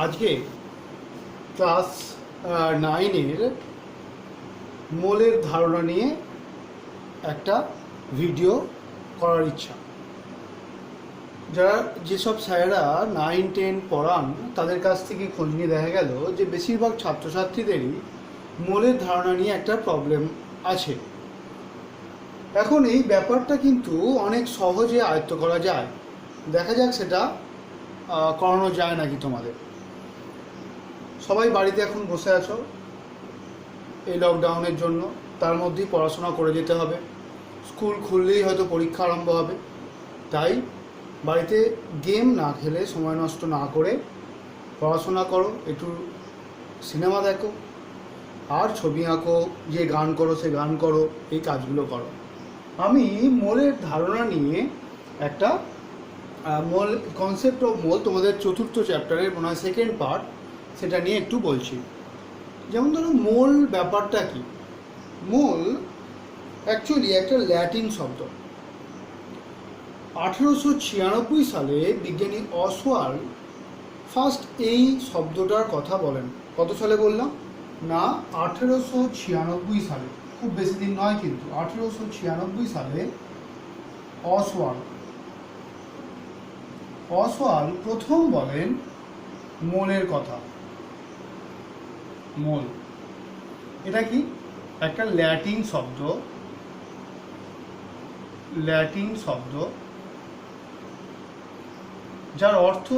আজকে ক্লাস 9-এর মোলের ধারণা নিয়ে একটা ভিডিও করার ইচ্ছা। যারা যেসব স্যারেরা 9-10 পড়ান তাদের কাছ থেকে খোঁজ নিয়ে দেখা গেল যে বেশিরভাগ ছাত্রছাত্রীদেরই মোলের ধারণা নিয়ে একটা প্রবলেম আছে। এখন এই ব্যাপারটা কিন্তু অনেক সহজে আয়ত্ত করা যায়। দেখা যাক সেটা করানো যায় নাকি তোমাদের। সবাই বাড়িতে এখন বসে আছো এই লকডাউনের জন্য, তার মধ্যেই পড়াশোনা করে যেতে হবে। স্কুল খুললেই হয়তো পরীক্ষা আরম্ভ হবে, তাই বাড়িতে গেম না খেলে, সময় নষ্ট না করে পড়াশোনা করো, একটু সিনেমা দেখো, আর ছবি আঁকো, যে গান করো সে গান করো, এই কাজগুলো করো। আমি মোলের ধারণা নিয়ে একটা মোল, কনসেপ্ট অফ মোল, তোমাদের 4th চ্যাপ্টারের মনে হয় 2nd পার্ট, সেটা নিয়ে একটু বলছি। যেমন ধরো মোল ব্যাপারটা কি। মোল অ্যাকচুয়ালি একটা ল্যাটিন শব্দ। 1896 সালে বিজ্ঞানী অসওয়াল্ড ফার্স্ট এই শব্দটার কথা বলেন। কত সালে বললাম না? 1896 সালে, খুব বেশি দিন নয় কিন্তু। 1896 সালে অসওয়াল্ড প্রথম বলেন মোলের কথা। মোল এটা কি? একটা ল্যাটিন শব্দ, যার অর্থ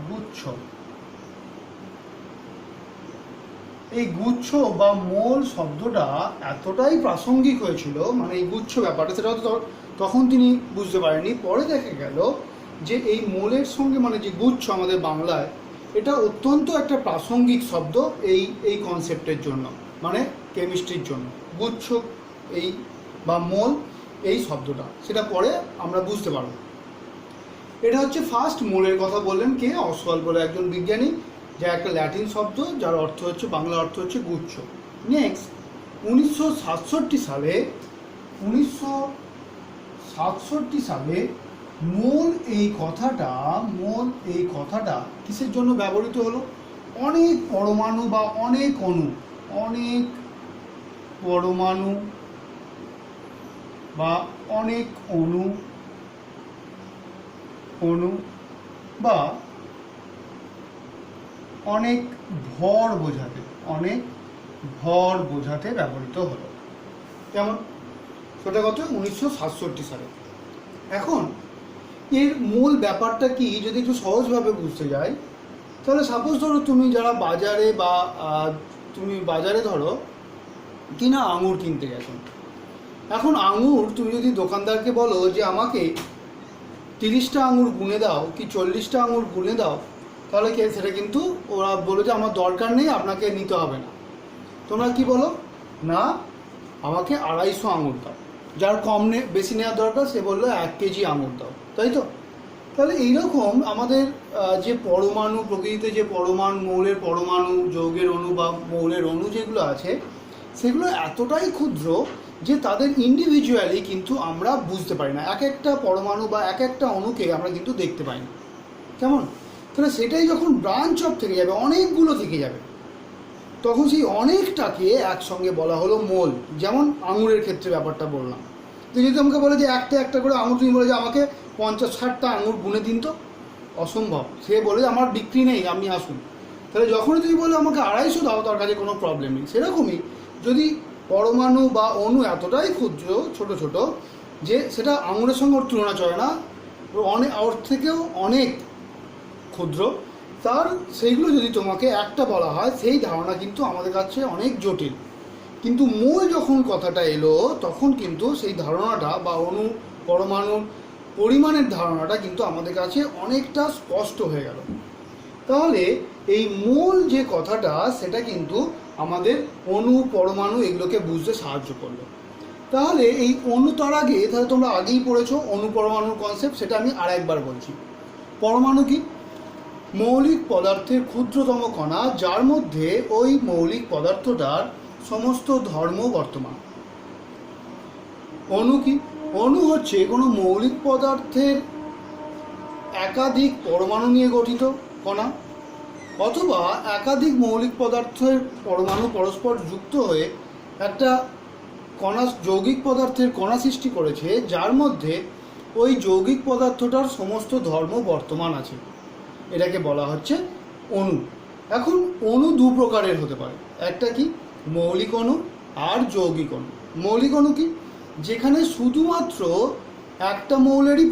গুচ্ছ। এই গুচ্ছ বা মোল শব্দটা এতটাই প্রাসঙ্গিক হয়েছিল, মানে এই গুচ্ছ ব্যাপারটা, সেটা হয়তো তখন তিনি বুঝতে পারেননি। পরে দেখা গেল যে এই মোলের সঙ্গে, মানে যে গুচ্ছ আমাদের বাংলায়, এটা অত্যন্ত একটা প্রাসঙ্গিক শব্দ এই কনসেপ্টের জন্য, মানে কেমিস্ট্রির জন্য। গুচ্ছ এই বা মোল এই শব্দটা, সেটা পরে আমরা বুঝতে পারব। এটা হচ্ছে ফার্স্ট মোলের কথা বললেন কে? অসওয়াল্ড বলে একজন বিজ্ঞানী, যা একটা ল্যাটিন শব্দ, যার অর্থ হচ্ছে, বাংলা অর্থ হচ্ছে গুচ্ছ। নেক্সট 1967 সালে মোল এই কথাটা কিসের জন্য ব্যবহৃত হলো? অনেক পরমাণু বা অনেক অণু বা অনেক অণু বা অনেক ভর বোঝাতে ব্যবহৃত হলো। কেমন? সেটা কত? 1967 সালে। এখন এর মূল ব্যাপারটা কি যদি একটু সহজভাবে বুঝতে যাই, তাহলে সাপোজ ধরো তুমি যারা বাজারে ধরো কিনা আঙুর কিনতে গেছো। এখন আঙুর তুমি যদি দোকানদারকে বলো যে আমাকে 30টা আঙুর গুনে দাও কি 40টা আঙুর গুনে দাও, তাহলে সেটা কিন্তু ওরা বলে যে আমার দরকার নেই, আপনাকে নিতে হবে না। তোমরা কি বলো? না, আমাকে 250 আঙুর দাও। যার বেশি নেওয়ার দরকার সে বললো 1 কেজি আঙুর দাও, তাই তো? তাহলে এইরকম আমাদের যে পরমাণু, প্রকৃতিতে যে মৌলের পরমাণু, যৌগের অণু বা মৌলের অণু যেগুলো আছে, সেগুলো এতটাই ক্ষুদ্র যে তাদের ইন্ডিভিজুয়ালি কিন্তু আমরা বুঝতে পারি না। এক একটা পরমাণু বা এক একটা অণুকে আমরা কিন্তু দেখতে পাই না। কেমন? তাহলে সেটাই যখন ব্রাঞ্চ অফ থেকে যাবে, অনেকগুলো থেকে যাবে, তখন সেই অনেকটাকে একসঙ্গে বলা হলো মোল। যেমন আঙুরের ক্ষেত্রে ব্যাপারটা বললাম। তো যদি আমাকে বলে যে একটা করে আঙুর, তুমি বলে যে আমাকে 50-60টা আঙুর গুনে দিন, তো অসম্ভব। সে বলে যে আমার বিক্রি নেই, আপনি আসুন। তাহলে যখনই তুমি বলে আমাকে 250 দাও, তার কাছে কোনো প্রবলেম নেই। সেরকমই যদি পরমাণু বা অণু এতটাই ক্ষুদ্র, ছোট যে সেটা আঙুরের সঙ্গে ওর তুলনা চলে না, ওর থেকেও অনেক ক্ষুদ্র, সেইগুলো যদি তোমাকে একটা বলা হয়, সেই ধারণা কিন্তু আমাদের কাছে অনেক জটিল। কিন্তু মোল যখন কথাটা এলো, তখন কিন্তু সেই ধারণাটা বা পরমাণুর পরিমাণের ধারণাটা কিন্তু আমাদের কাছে অনেকটা স্পষ্ট হয়ে গেল। তাহলে এই মোল যে কথাটা, সেটা কিন্তু আমাদের অণু, পরমাণু এগুলোকে বুঝতে সাহায্য করলো। তাহলে এই অণু, তার আগে তাহলে তোমরা আগেই পড়েছো অণু পরমাণুর কনসেপ্ট, সেটা আমি আরেকবার বলছি। পরমাণু কি? মৌলিক পদার্থের ক্ষুদ্রতম কণা, যার মধ্যে ওই মৌলিক পদার্থটার সমস্ত ধর্ম বর্তমান। অণু কি? অণু হচ্ছে কোনো মৌলিক পদার্থের একাধিক পরমাণু নিয়ে গঠিত কণা, অথবা একাধিক মৌলিক পদার্থের পরমাণু পরস্পর যুক্ত হয়ে একটা কণা, যৌগিক পদার্থের কণা সৃষ্টি করেছে, যার মধ্যে ওই যৌগিক পদার্থটার সমস্ত ধর্ম বর্তমান আছে। এটাকে বলা হচ্ছে অণু। এখন অণু দু প্রকারের হতে পারে, একটা কি মৌলিক অণু আর যৌগিক অণু। মৌলিক অণু কি, যেখানে শুধুমাত্র একটা মৌলেরই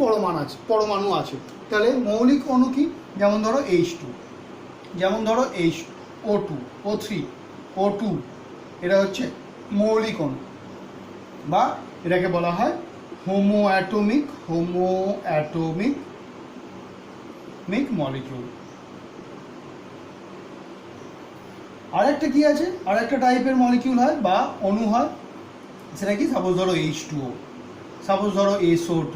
পরমাণু আছে। তাহলে মৌলিক অণু কি, যেমন ধরো H2, যেমন ধরো O2, O3, O2, এটা হচ্ছে মৌলিক অণু, বা এটাকে বলা হয় হোমোঅ্যাটমিক মলিকিউল। আরেকটা কি আছে, আরেকটা টাইপের মলিকিউল হয় বা অণু হয়, সেটা কি, সাপোজ ধরো H2O, সাপোজ ধরো SO2,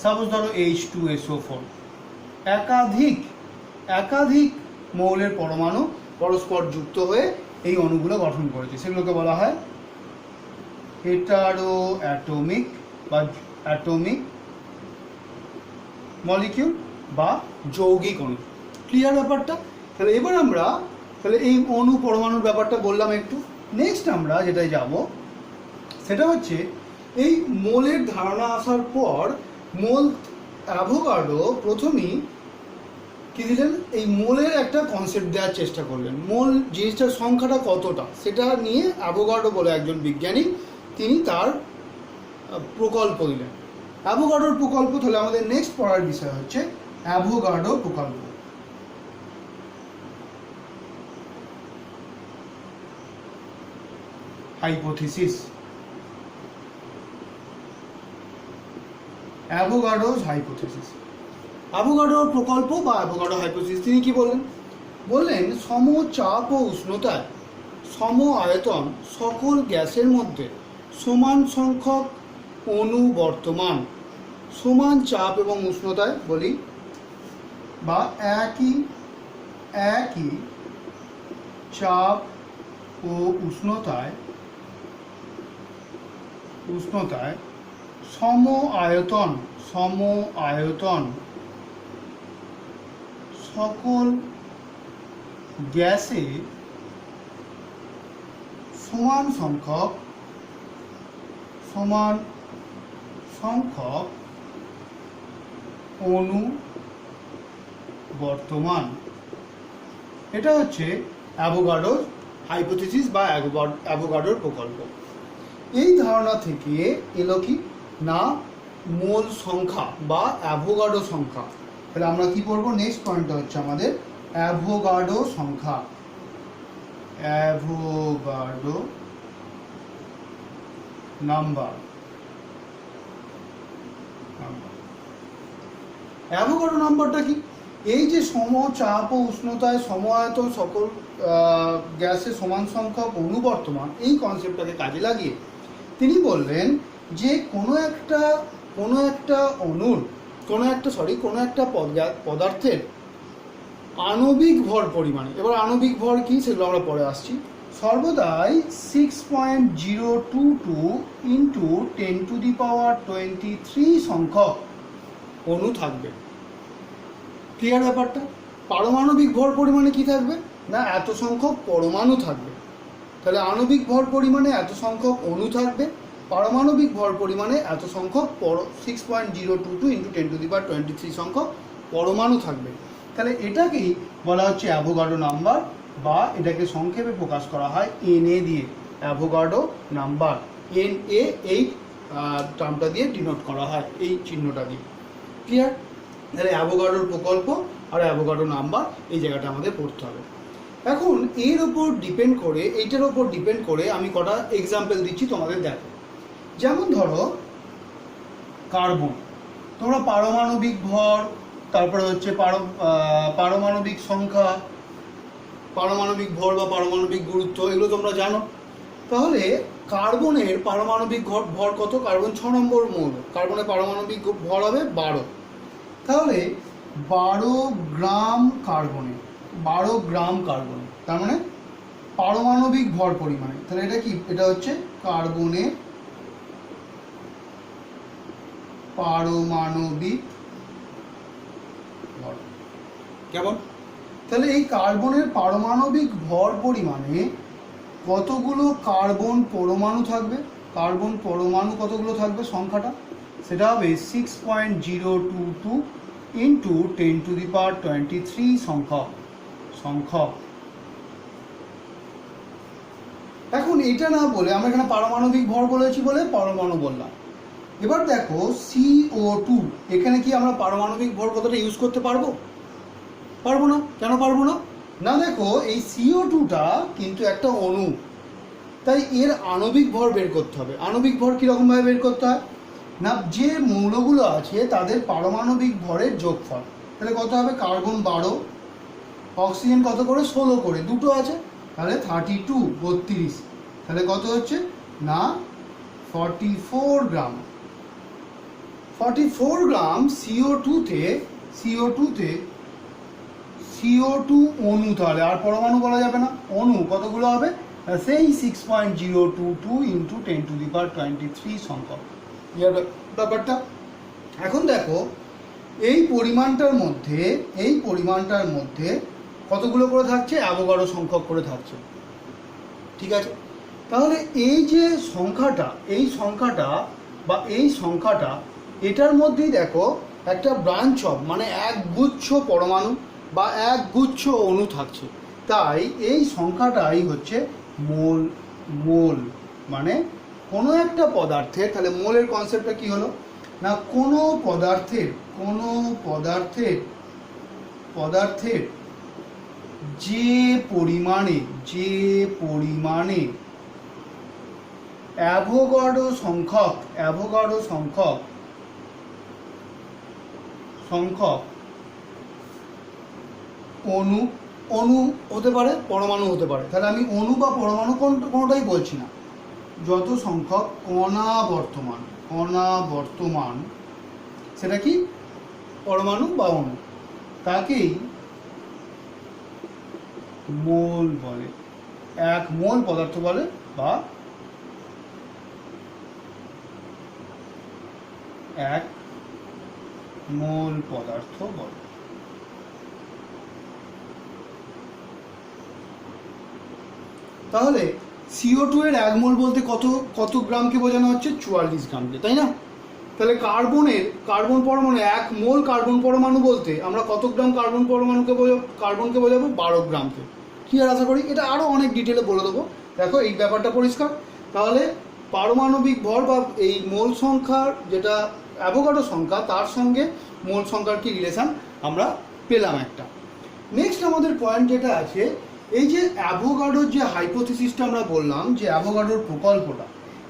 সাপোজ ধরো H2SO4। একাধিক মৌলের পরমাণু পরস্পর যুক্ত হয়ে এই অণুগুলো গঠন করেছে, সেগুলোকে বলা হয় হেটারোঅ্যাটমিক বা অ্যাটমিক মলিকিউল বা যৌগিক অণু। ক্লিয়ার ব্যাপারটা? তাহলে এবার আমরা এই অণু পরমাণুর ব্যাপারটা বললাম একটু। নেক্সট আমরা যেটাই যাব সেটা হচ্ছে এই মোলের ধারণা আসার পর অ্যাভোগাড্রো প্রথমেই কি দিলেন, এই মোলের একটা কনসেপ্ট দেওয়ার চেষ্টা করলেন। মোল জিনিসটার সংখ্যাটা কতটা সেটা নিয়ে অ্যাভোগাড্রো বলে একজন বিজ্ঞানী, তিনি তার প্রকল্প দিলেন। অ্যাভোগাড্রোর প্রকল্প। তাহলে আমাদের নেক্সট পড়ার বিষয় হচ্ছে অ্যাভোগাড্রো প্রকল্প। Hypothesis, Avogadro's hypothesis. অ্যাভোগাড্রোর প্রকল্প বা অ্যাভোগাড্রো হাইপোথিসিস, তিনি কি বললেন সম চাপ ও উষ্ণতায় সম আয়তন সকল গ্যাসের মধ্যে সমান সংখ্যক অণু বর্তমান। সমান চাপ এবং উষ্ণতায় বলি, বা একই চাপ ও উষ্ণতায় সম আয়তন সকল গ্যাসে সমান সংখ্যক অণু বর্তমান। এটা হচ্ছে অ্যাভোগাড্রোর হাইপোথিসিস বা অ্যাভোগাড্রোর প্রকল্প। এই ধারণা থেকে এলো কি না মোল সংখ্যা বা অ্যাভোগাড্রো সংখ্যা। তাহলে আমরা কি পড়বো, নেক্সট পয়েন্টটা হচ্ছে আমাদের অ্যাভোগাড্রো সংখ্যা। Avogadro number. অ্যাভোগাড্রো নাম্বারটা কি, এই যে সম চাপ ও উষ্ণতায় সম আয়তন সকল গ্যাসে সমান সংখ্যক অণু বর্তমান, এই কনসেপ্টটাকে কাজে লাগিয়ে তিনি বললেন যে কোনো একটা পদার্থের আণবিক ভর পরিমাণে, এবার আণবিক ভর কি সেগুলো আমরা পরে আসছি, সর্বদাই 6.022 ইন্টু 10⁻23 সংখ্যক অণু থাকবে। ক্লিয়ার ব্যাপারটা? পারমাণবিক ভর পরিমাণে কি থাকবে না এত সংখ্যক পরমাণু থাকবে। তাহলে আণবিক ভর পরিমাণে এত সংখ্যক অণু থাকবে, পারমাণবিক ভর পরিমাণে এত সংখ্যক 6.022 ইন্টু 10⁻23 সংখ্যক পরমাণু থাকবে। তাহলে এটাকেই বলা হচ্ছে অ্যাভোগাড্রো নাম্বার, বা এটাকে সংক্ষেপে প্রকাশ করা হয় NA দিয়ে, অ্যাভোগাড্রো নাম্বার। NA এই টার্মটা দিয়ে ডিনোট করা হয়, এই চিহ্নটা দিয়ে। ক্লিয়ার? তাহলে অ্যাভোগাড্রোর প্রকল্প আর অ্যাভোগাড্রো নাম্বার এই জায়গাটা আমাদের পড়তে হবে। এখন এইটার ওপর ডিপেন্ড করে আমি কটা এক্সাম্পল দিচ্ছি তোমাদের দেখো। যেমন ধরো কার্বন, তোমরা পারমাণবিক ভর, তারপরে হচ্ছে পারমাণবিক সংখ্যা, পারমাণবিক ভর বা পারমাণবিক গুরুত্ব, এগুলো তোমরা জানো। তাহলে কার্বনের পারমাণবিক ভর কত? কার্বন 6 নম্বর মৌল, কার্বনের পারমাণবিক ভর হবে 12। তাহলে 12 গ্রাম কার্বনে, তার মানে পারমাণবিক ভর পরিমাণে। তাহলে এটা কি, এটা হচ্ছে কার্বনের পারমাণবিক ভর। কেমন? তাহলে এই কার্বনের পারমাণবিক ভর পরিমাণে কতগুলো কার্বন পরমাণু থাকবে, কার্বন পরমাণু কতগুলো থাকবে সংখ্যাটা, সেটা হবে 6.022 ইন্টু 10⁻23 সংখ্যক। এখন এটা না বলে আমরা এখানে পারমাণবিক ভর বলেছি বলে পরমাণু বললাম। এবার দেখো CO2, এখানে কি আমরা পারমাণবিক ভর কথাটা ইউজ করতে পারবো? পারবো না। কেন পারবো না? না দেখো, এই CO2টা কিন্তু একটা অণু, তাই এর আণবিক ভর বের করতে হবে। আণবিক ভর কীরকমভাবে বের করতে হয় না, যে মৌলগুলো আছে তাদের পারমাণবিক ভরের যোগফল। তাহলে কত হবে? কার্বন 12, অক্সিজেন কত করে? 16 করে, দুটো আছে, তাহলে 32, তাহলে কত হচ্ছে না 44 গ্রাম। 44 গ্রাম CO2 অণু, তাহলে আর পরমাণু বলা যাবে না, অণু কতগুলো হবে? সেই 6.022 ইন্টু 10⁻23 সংখ্যক ব্যাপারটা। এখন দেখো এই পরিমাণটার মধ্যে কতগুলো করে থাকছে? অ্যাভোগাড্রো সংখ্যক করে থাকছে, ঠিক আছে? তাহলে এই যে সংখ্যাটা এটার মধ্যেই দেখো একটা ব্রাঞ্চ অফ, মানে এক গুচ্ছ পরমাণু বা এক গুচ্ছ অণু থাকছে, তাই এই সংখ্যাটাই হচ্ছে মোল। মানে কোনো একটা পদার্থের, তাহলে মোলের কনসেপ্টটা কি হলো না, কোনো পদার্থের যে পরিমাণে অ্যাভোগাড্রো সংখ্যক অণু হতে পারে, পরমাণু হতে পারে, তাহলে আমি অণু বা পরমাণু কোনোটাই বলছি না, যত সংখ্যক কণা বর্তমান সেটা কি পরমাণু বা অণু, তাকেই মোল বলে, এক মোল পদার্থ বলে বা এক মোল পদার্থ বলে। তাহলে CO2 এর এক মোল বলতে কত গ্রামকে বোঝানো হচ্ছে? 44 গ্রামকে, তাই না? তাহলে কার্বন পরমাণু, এক মোল কার্বন পরমাণু বলতে আমরা কত গ্রাম কার্বনকে বোঝাবো? 12 গ্রামকে। ক্লিয়ার আশা করি। এটা আরও অনেক ডিটেলে বলে দেবো, দেখো এই ব্যাপারটা পরিষ্কার। তাহলে পারমাণবিক ভর বা এই মোল সংখ্যার, যেটা অ্যাভোগাড্রো সংখ্যা, তার সঙ্গে মোল সংখ্যার কি রিলেশান আমরা পেলাম একটা। নেক্সট আমাদের পয়েন্ট যেটা আছে, এই যে অ্যাভোগাড্রোর যে হাইপোথিসিসটা আমরা বললাম, যে অ্যাভোগাড্রোর প্রকল্পটা,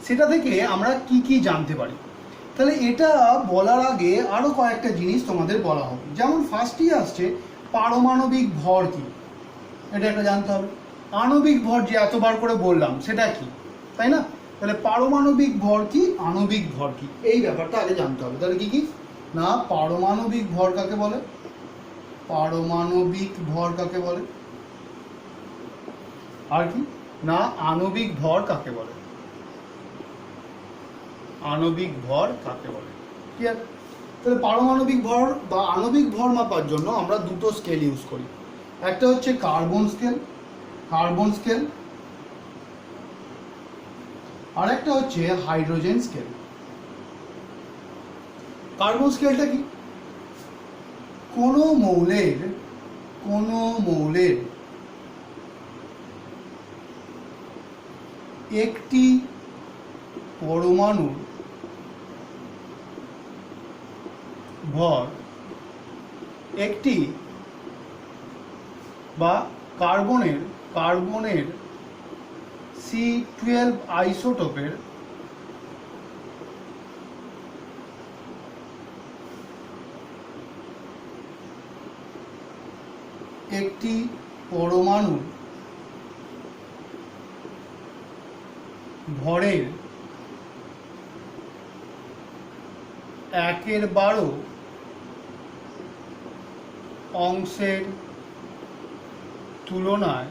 সেটা থেকে আমরা কি জানতে পারি। তাহলে এটা বলার আগে আরও কয়েকটা জিনিস তোমাদের বলা হবে। যেমন ফার্স্টই আসছে পারমাণবিক ভর কি, এটা একটা জানতে হবে। আণবিক ভর যে এতবার করে বললাম সেটা কি, তাই না? তাহলে পারমাণবিক ভর কি, আণবিক ভর কি, এই ব্যাপারটা আগে জানতে হবে। তাহলে কি না, পারমাণবিক ভর কাকে বলে, আর কি না আণবিক ভর কাকে বলে, ক্লিয়ার? তাহলে পারমাণবিক ভর বা আণবিক ভর মাপার জন্য আমরা দুটো স্কেল ইউজ করি। একটা হচ্ছে কার্বন স্কেল, আর একটা হচ্ছে হাইড্রোজেন স্কেল। কার্বন স্কেলটা কি? কোনো মৌলের একটি পরমাণুর ভর একটি বা কার্বনের C12 আইসোটোপের একটি পরমাণুর ভরের 1/12 অংশের তুলনায়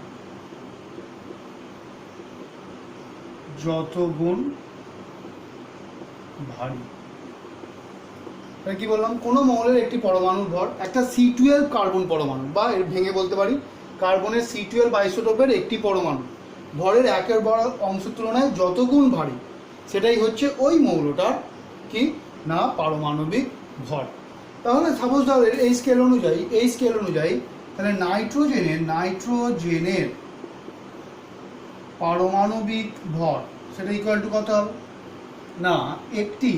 যত গুণ ভারী। কি বললাম, কোনো মৌলের একটি পরমাণুর ভর, একটা C12 কার্বন পরমাণু, বা এর ভেঙে বলতে পারি কার্বনের C12 আইসোটোপের একটি পরমাণু ভরের একের বড় অংশের তুলনায় যত গুণ ভারী, সেটাই হচ্ছে ওই মৌলটার কি না পারমাণবিক ভর। তাহলে সাপোজ ধরো এই স্কেল অনুযায়ী তাহলে নাইট্রোজেনের পারমাণবিক ভর সেটা ইকুয়াল টু কত হবে না একটি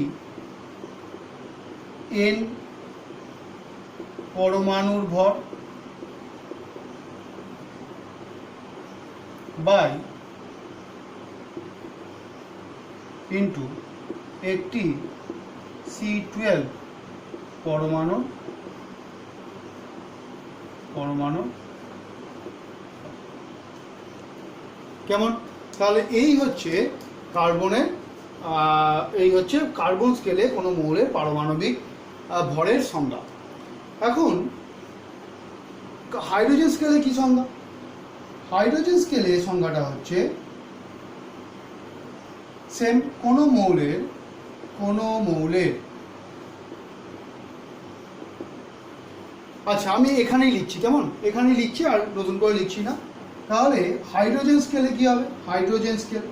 N পরমাণুর ভর বাই ইন্টু একটি C12 পরমাণু কেমন? তাহলে এই হচ্ছে কার্বন স্কেলে কোনো মৌলের পারমাণবিক ভরের সংজ্ঞা। এখন হাইড্রোজেন স্কেলে কি সংজ্ঞা? হাইড্রোজেন স্কেলে সংজ্ঞাটা হচ্ছে সেম, কোনো মৌলের আচ্ছা আমি এখানেই লিখছি, কেমন এখানেই লিখছি আর নতুন করে লিখছি না। তাহলে হাইড্রোজেন স্কেলে কি হবে? হাইড্রোজেন স্কেল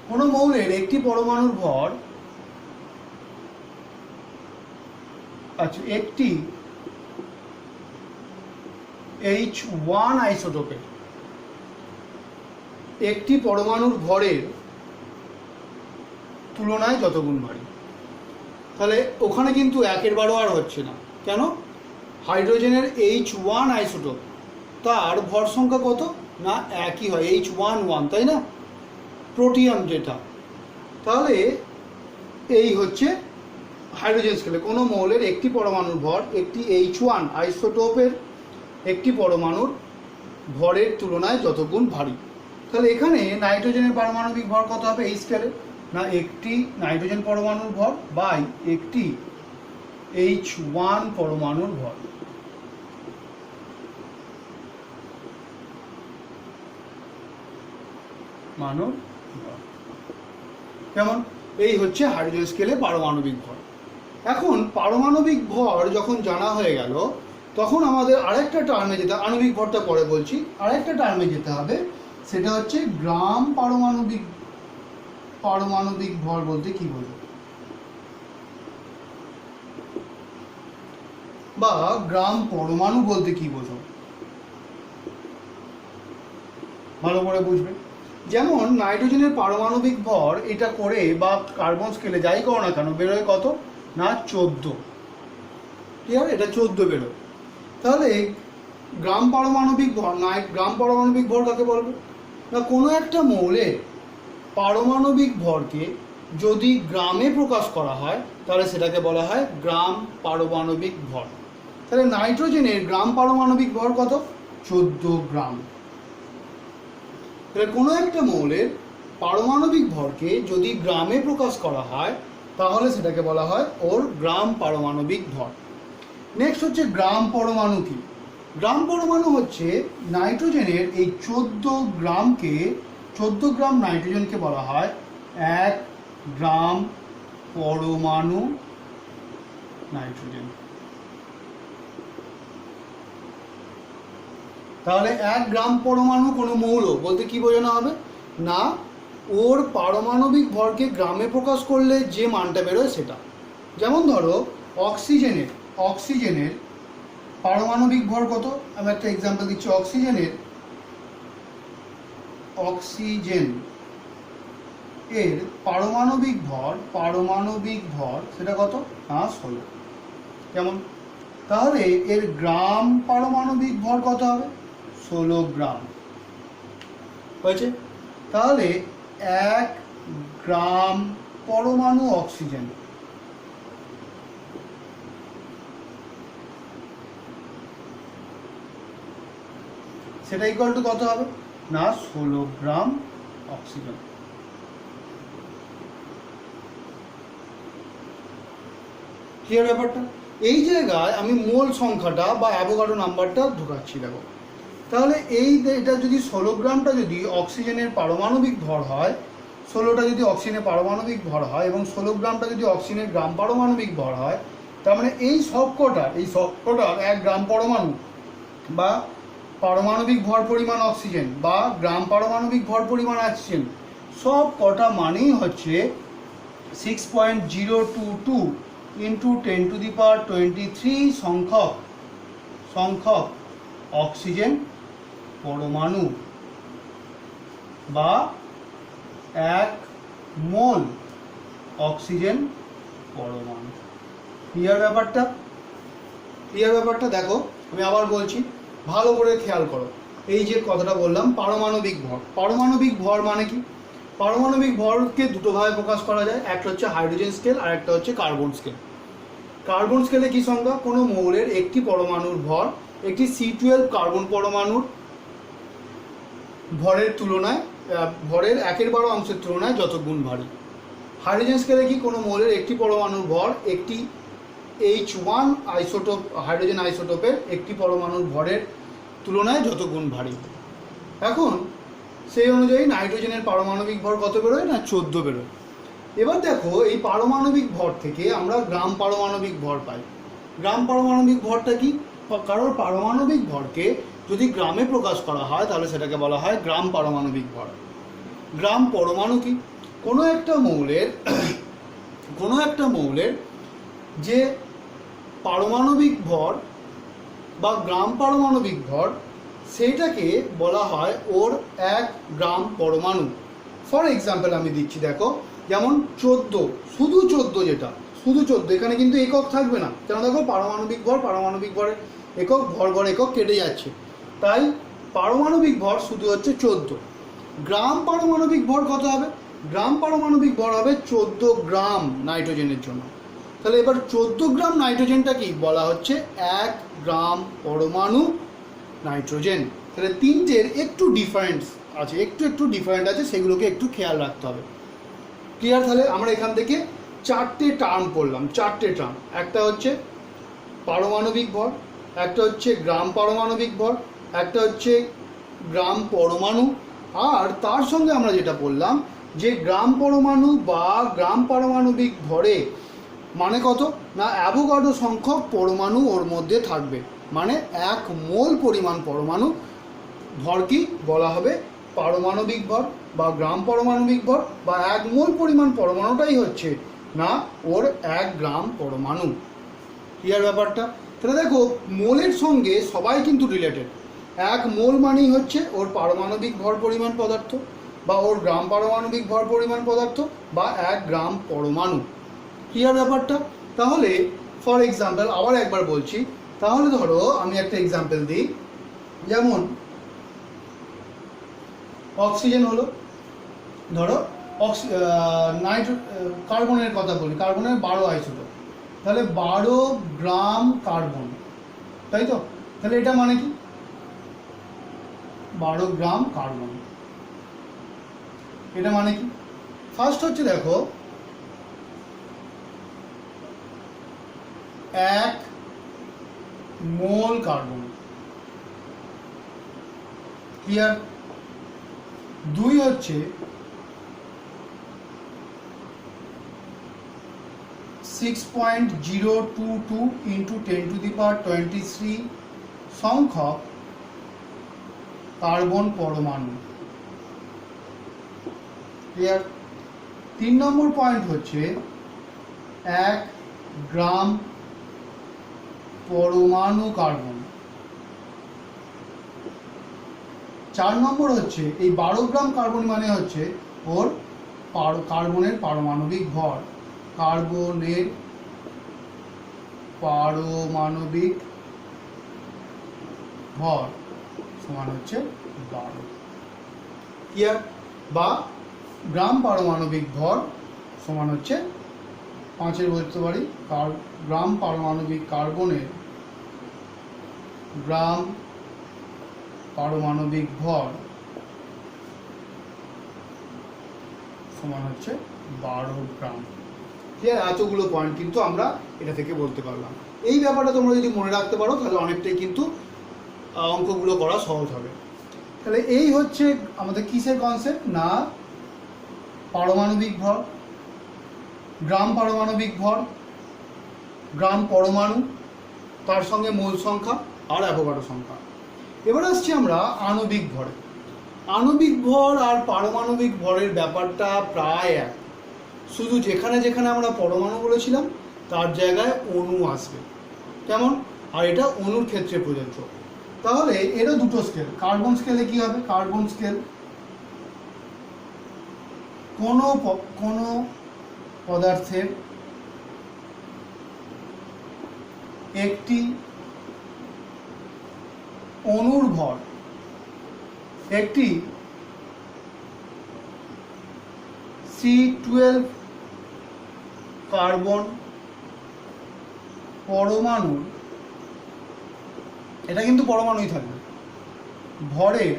কোনো মৌলের একটি পরমাণুর ভর, আচ্ছা একটি H1 আইসোটোপের একটি পরমাণুর ভরের তুলনায় যত গুণ ভারী। তাহলে ওখানে কিন্তু 1/12 আর হচ্ছে না, কেন? হাইড্রোজেনের H1 আইসোটোপ তার ভর সংখ্যা কত না একই হয়, H11, তাই না, প্রোটিয়াম যেটা। তাহলে এই হচ্ছে হাইড্রোজেন স্কেলে কোনো মৌলের একটি পরমাণুর ভর একটি H1 আইসোটোপের একটি পরমাণুর ভরের তুলনায় যত গুণ ভারী। তাহলে এখানে নাইট্রোজেনের পারমাণবিক ভর কত হবে এই স্কেলে না একটি নাইট্রোজেন পরমাণুর ভর বাই একটি H1 পরমাণুর ভর। কেমন? এই হচ্ছে হাইড্রোজেন স্কেলে পারমাণবিক ভর। এখন পারমাণবিক ভর যখন জানা হয়ে গেল, তখন আমাদের আরেকটা টার্মে যেতে, আণবিক ভরটা পরে বলছি, আরেকটা টার্মে যেতে হবে, সেটা হচ্ছে গ্রাম পারমাণবিক ভর বলতে কি বোঝো, বা গ্রাম পরমাণু বলতে কি বোঝো, ভালো করে বুঝবে। যেমন নাইট্রোজেনের পারমাণবিক ভর এটা করে বা কার্বন স্কেলে যাই করো না কেন বেরোয় কত না 14, ক্লিয়ার? এটা 14 বেরোয়। তাহলে গ্রাম পারমাণবিক ভর কাকে বলবে না কোনো একটা মৌলের পারমাণবিক ভরকে যদি গ্রামে প্রকাশ করা হয় তাহলে সেটাকে বলা হয় গ্রাম পারমাণবিক ভর। তাহলে নাইট্রোজেনের গ্রাম পারমাণবিক ভর কত? 14 গ্রাম। তাহলে কোনো একটা মৌলের পারমাণবিক ভরকে যদি গ্রামে প্রকাশ করা হয় তাহলে সেটাকে বলা হয় ওর গ্রাম পারমাণবিক ভর। নেক্সট হচ্ছে গ্রাম পরমাণু কি? গ্রাম পরমাণু হচ্ছে নাইট্রোজেনের এই 14 গ্রাম নাইট্রোজেনকে বলা হয় 1 গ্রাম পরমাণু নাইট্রোজেন। তাহলে 1 গ্রাম পরমাণু কোনো মৌল বলতে কি বোঝানো হবে না ওর পারমাণবিক ভরকে গ্রামে প্রকাশ করলে যে মানটা বেরোয় সেটা। যেমন ধরো অক্সিজেনের পারমাণবিক ভর কত? আমি একটা এক্সাম্পল দিচ্ছি। অক্সিজেন এর পারমাণবিক ভর সেটা কত না 16, কেমন? তাহলে এর গ্রাম পারমাণবিক ভর কত হবে? 16 গ্রাম হয়েছে। তাহলে 1 গ্রাম পরমাণু অক্সিজেন সেটা ইকুয়াল টু কত হবে না 16 গ্রাম অক্সিজেন। ক্লিয়ার ব্যাপারটা? এই জায়গায় আমি মোল সংখ্যাটা বা অ্যাভোগাড্রো নাম্বারটা ঢোকাচ্ছি, দেখো। তাহলে এটা যদি 16 গ্রামটা যদি অক্সিজেনের পারমাণবিক ভর হয় 16টা যদি অক্সিজেনের পারমাণবিক ভর হয় এবং 16 গ্রামটা যদি অক্সিজেনের গ্রাম পারমাণবিক ভর হয়, তার মানে এই সবকটার 1 গ্রাম পরমাণু বা পারমাণবিক ভর পরিমাণ অক্সিজেন বা গ্রাম পারমাণবিক ভর পরিমাণ অক্সিজেন সব কটা মানেই হচ্ছে 6.022 ইন্টু 10⁻23 সংখ্যক অক্সিজেন পরমাণু বা 1 মোল অক্সিজেন পরমাণু। ক্লিয়ার ব্যাপারটা দেখো, আমি আবার বলছি, ভালো করে খেয়াল করো। এই যে কথাটা বললাম পারমাণবিক ভর মানে কি? পারমাণবিক ভরকে দুটোভাবে প্রকাশ করা যায়, একটা হচ্ছে হাইড্রোজেন স্কেল আর একটা হচ্ছে কার্বন স্কেল। কার্বন স্কেলে কি সংজ্ঞা? কোনো মৌলের একটি পরমাণুর ভর একটি C12 কার্বন পরমাণুর ভরের তুলনায় ভরের 1/12 অংশের তুলনায় যত গুণ ভারী। হাইড্রোজেন স্কেলে কি? কোনো মৌলের একটি পরমাণুর ভর একটি H1 আইসোটোপ হাইড্রোজেন আইসোটোপের একটি পরমাণুর ভরের তুলনায় যত গুণ ভারী। এখন সেই অনুযায়ী নাইট্রোজেনের পারমাণবিক ভর কত বেরোয় না? 14 বেরোয়। এবার দেখো, এই পারমাণবিক ভর থেকে আমরা গ্রাম পারমাণবিক ভর পাই। গ্রাম পারমাণবিক ভরটা কি? কারণ পারমাণবিক ভরকে যদি গ্রামে প্রকাশ করা হয় তাহলে সেটাকে বলা হয় গ্রাম পারমাণবিক ভর। গ্রাম পরমাণু কি? কোনো একটা মৌলের যে পারমাণবিক ভর বা গ্রাম পারমাণবিক ভর সেইটাকে বলা হয় ওর 1 গ্রাম পরমাণু। ফর এক্সাম্পল আমি দিচ্ছি, দেখো, যেমন 14, শুধু 14, এখানে কিন্তু একক থাকবে না, কেন? দেখো, পারমাণবিক ভরের একক ভর একক কেটে যাচ্ছে, তাই পারমাণবিক ভর শুধু হচ্ছে 14। গ্রাম পারমাণবিক ভর কত হবে? গ্রাম পারমাণবিক ভর হবে 14 গ্রাম নাইট্রোজেনের জন্য। তাহলে এবার 14 গ্রাম নাইট্রোজেনটা কি বলা হচ্ছে? 1 গ্রাম পরমাণু নাইট্রোজেন। তাহলে তিনটের একটু ডিফারেন্ট আছে, সেগুলোকে একটু খেয়াল রাখতে হবে। ক্লিয়ার? তাহলে আমরা এখান থেকে 4টে টার্ম পড়লাম, 4টে টার্ম। একটা হচ্ছে পারমাণবিক ভর, একটা হচ্ছে গ্রাম পারমাণবিক ভর, একটা হচ্ছে গ্রাম পরমাণু, আর তার সঙ্গে আমরা যেটা বললাম যে গ্রাম পরমাণু বা গ্রাম পারমাণবিক ভরে মানে কত না? অ্যাভোগাড্রো সংখ্যক পরমাণু ওর মধ্যে থাকবে, মানে 1 মোল পরিমাণ পরমাণু ভর কি বলা হবে? পারমাণবিক ভর বা গ্রাম পারমাণবিক ভর, বা 1 মোল পরিমাণ পরমাণুটাই হচ্ছে না ওর 1 গ্রাম পরমাণু। ক্লিয়ার ব্যাপারটা? তাহলে দেখো, মোলের সঙ্গে সবাই কিন্তু রিলেটেড। 1 মোল মানেই হচ্ছে ওর পারমাণবিক ভর পরিমাণ পদার্থ বা ওর গ্রাম পারমাণবিক ভর পরিমাণ পদার্থ বা 1 গ্রাম পরমাণু। ক্লিয়ার ব্যাপারটা? তাহলে ফর এক্সাম্পল আবার একবার বলছি, তাহলে ধরো আমি একটা এক্সাম্পল দিই, যেমন অক্সিজেন হলো, ধরো কার্বনের কথা বলি, কার্বনের 12 আইসোটোপ, তাহলে 12 গ্রাম কার্বন, তাই তো? তাহলে এটা মানে কি? 12 গ্রাম কার্বন, এটা মানে কি? ফার্স্ট হচ্ছে, দেখো, 1 মোল কার্বন। ক্লিয়ার? 2 হচ্ছে 6.022 ইন্টু 10⁻23 সংখ্যক কার্বন পরমাণু। ক্লিয়ার? 3 নম্বর পয়েন্ট হচ্ছে 1 গ্রাম পরমাণু কার্বন। 4 নম্বর হচ্ছে এই 12 গ্রাম কার্বন মানে হচ্ছে ওর কার্বনের পারমাণবিক ভর। কার্বনের পারমাণবিক ভর সমান হচ্ছে 12। ক্লিয়ার? বা গ্রাম পারমাণবিক ভর সমান হচ্ছে 5 বলতে পারি, গ্রাম পারমাণবিক কার্বনের গ্রাম পারমাণবিক ভর সমান হচ্ছে 12 গ্রাম। ক্লিয়ার? এতগুলো পয়েন্ট কিন্তু আমরা এটা থেকে বলতে পারলাম। এই ব্যাপারটা তোমরা যদি মনে রাখতে পারো তাহলে অনেকটাই কিন্তু অঙ্কগুলো করা সহজ হবে। তাহলে এই হচ্ছে আমাদের কিসের কনসেপ্ট না পারমাণবিক ভর, গ্রাম পারমাণবিক ভর, গ্রাম পরমাণু, তার সঙ্গে মোল সংখ্যা আর অ্যাভোগাড্রো সংখ্যা। এবার আসছি আমরা আণবিক ভরে। আণবিক ভর আর পারমাণবিক ভরের ব্যাপারটা প্রায় এক, শুধু যেখানে যেখানে আমরা পরমাণু বলেছিলাম তার জায়গায় অণু আসবে। কেমন? আর এটা অণুর ক্ষেত্রে প্রযোজ্য। তাহলে এরও দুটো স্কেল। কার্বন স্কেলে কি হবে? কার্বন স্কেল কোনো পদার্থের একটি অণুর ভর একটি C12 কার্বন পরমাণুর, এটা কিন্তু পরমাণুই থাকবে, ভরের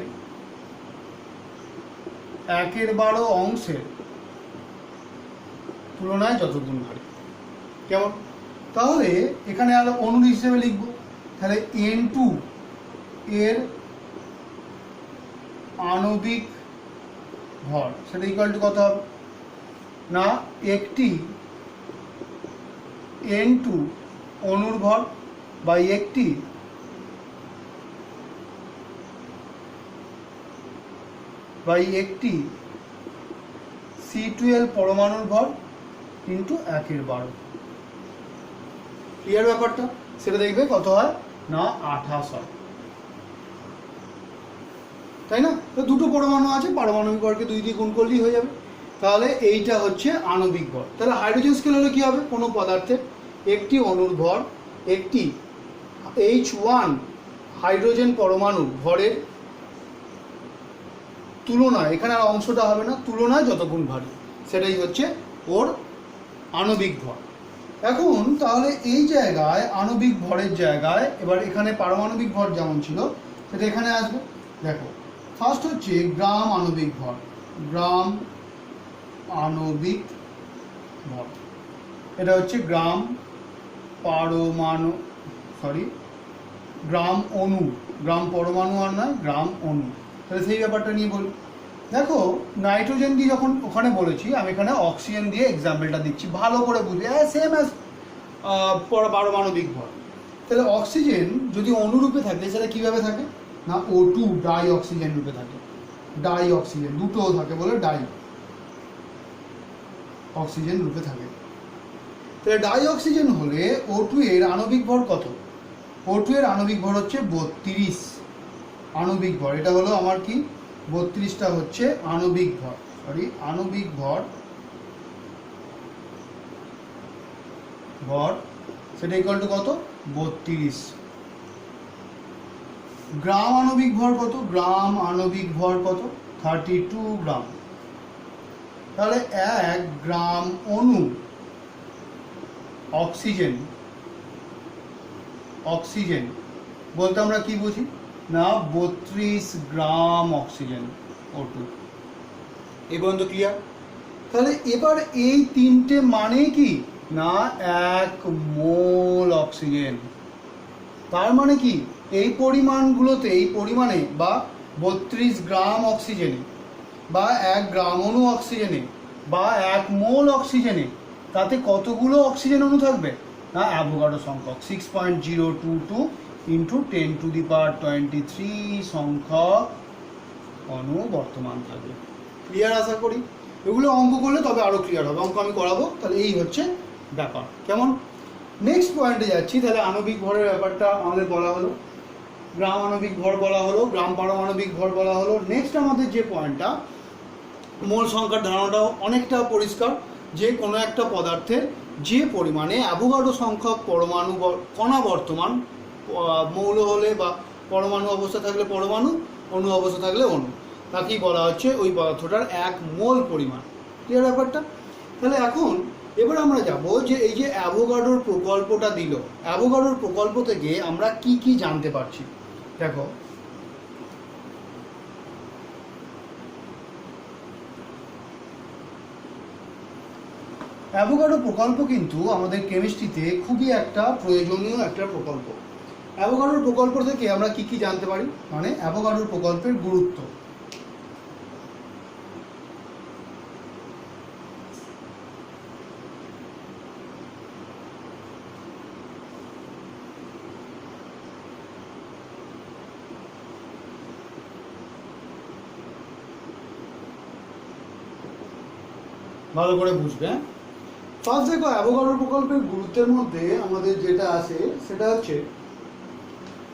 1/12 অংশের তুলনায় যত গুণ ভারী। কেমন? তাহলে এখানে আরো অণু হিসেবে লিখব, তাহলে N2 এর আণবিক ভর সেটা ইকুয়াল টু কত হবে না, একটি N2 অণুর ভর বাই একটি C12 পরমাণুর ভর ইন্টু 1/12। ক্লিয়ার ব্যাপারটা? সেটা দেখবে কত হয় না 28 হয়, তাই না? তো দুটো পরমাণু আছে, পারমাণবিক ভরকে 2 দিয়ে গুণ করলেই হয়ে যাবে। তাহলে এইটা হচ্ছে আণবিক ভর। তাহলে হাইড্রোজেন স্কেল হলে কি হবে? কোনো পদার্থের একটি অণুর ভর একটি H1 হাইড্রোজেন পরমাণুর ভরের তুলনায়, এখানে আর অংশটা হবে না, তুলনায় যত গুণ ভারী, সেটাই হচ্ছে ওর আণবিক ভর। এখন তাহলে এই জায়গায় আণবিক ভরের জায়গায় এবার এখানে পারমাণবিক ভর যেমন ছিল সেটা এখানে আসবে। দেখো, ফার্স্ট হচ্ছে গ্রাম আণবিক ভর, গ্রাম আণবিক ভর, এটা হচ্ছে গ্রাম পারমাণু, গ্রাম অণু, গ্রাম পরমাণু আর নয়, গ্রাম অণু। তাহলে সেই ব্যাপারটা নিয়ে বলি। দেখো, নাইট্রোজেন দিয়ে যখন ওখানে বলেছি, আমি এখানে অক্সিজেন দিয়ে এক্সাম্পলটা দিচ্ছি, ভালো করে বুঝবে, সেম অ্যাজ পারমাণবিক ভর। তাহলে অক্সিজেন যদি অণুরূপে থাকে সেটা কীভাবে থাকে না, O2 ডাই অক্সিজেন রূপে থাকে। ডাই অক্সিজেন দুটোও থাকে বলে ডাই অক্সিজেন রূপে থাকে। তাহলে ডাই অক্সিজেন হলে O2 এর আণবিক ভর কত? O2 এর আণবিক ভর হচ্ছে 32 আণবিক ভর। এটা হলো আমার কি 32টা হচ্ছে আণবিক ভর, আণবিক ভর সেটা ইকুয়াল টু কত? 32। গ্রাম আণবিক ভর কত? গ্রাম আণবিক ভর কত? 32 গ্রাম। তাহলে 1 গ্রাম অণু অক্সিজেন বলতে আমরা কি বুঝি না, 32 গ্রাম অক্সিজেন O2। এই পর্যন্ত ক্লিয়ার? তাহলে এবার এই তিনটে মানে কি না 1 মোল অক্সিজেন। তার মানে কি এই পরিমাণগুলোতে, এই পরিমাণে বা 32 গ্রাম অক্সিজেনে বা 1 গ্রাম অণু অক্সিজেনে বা 1 মোল অক্সিজেনে তাতে কতগুলো অক্সিজেন অণু থাকবে না, অ্যাভোগাড্রো সংখ্যক 6.022 ইন্টু 10⁻23 সংখ্যক অণু বর্তমান থাকবে। ক্লিয়ার আশা করি? এগুলো অঙ্ক করলে তবে আরও ক্লিয়ার হবে, অঙ্ক আমি করাবো। তাহলে এই হচ্ছে ব্যাপার। কেমন? নেক্সট পয়েন্টে যাচ্ছি। তাহলে আণবিক ভরের ব্যাপারটা আমাদের বলা হলো, গ্রাম আণবিক ভর বলা হলো, গ্রাম পারমাণবিক ভর বলা হলো। নেক্সট আমাদের যে পয়েন্টটা, মোল সংখ্যার ধারণাটাও অনেকটা পরিষ্কার, যে কোনো একটা পদার্থের যে পরিমাণে অ্যাভোগাড্রো সংখ্যক পরমাণু কণা বর্তমান, মৌল হলে বা পরমাণু অবস্থা থাকলে পরমাণু, অণু অবস্থা থাকলে অণু, তাকেই বলা হচ্ছে ওই পদার্থটার 1 মোল পরিমাণ। ক্লিয়ার ব্যাপারটা? তাহলে এখন এবার আমরা যাব যে এই যে অ্যাভোগাড্রোর প্রকল্পটা দিল, অ্যাভোগাড্রোর প্রকল্প থেকে আমরা কি কি জানতে পারছি। দেখো, অ্যাভোগাড্রো প্রকল্প কিন্তু আমাদের কেমিস্ট্রিতে খুবই একটা প্রয়োজনীয় একটা প্রকল্প। অ্যাভোগাড্রোর প্রকল্প থেকে আমরা কি কি জানতে পারি, মানে অ্যাভোগাড্রোর প্রকল্পের গুরুত্ব। ভালো করে বুঝবে। হ্যাঁ, ফার্স্ট দেখো অ্যাভোগাড্রো প্রকল্পের গুরুত্বের মধ্যে আমাদের যেটা আছে সেটা হচ্ছে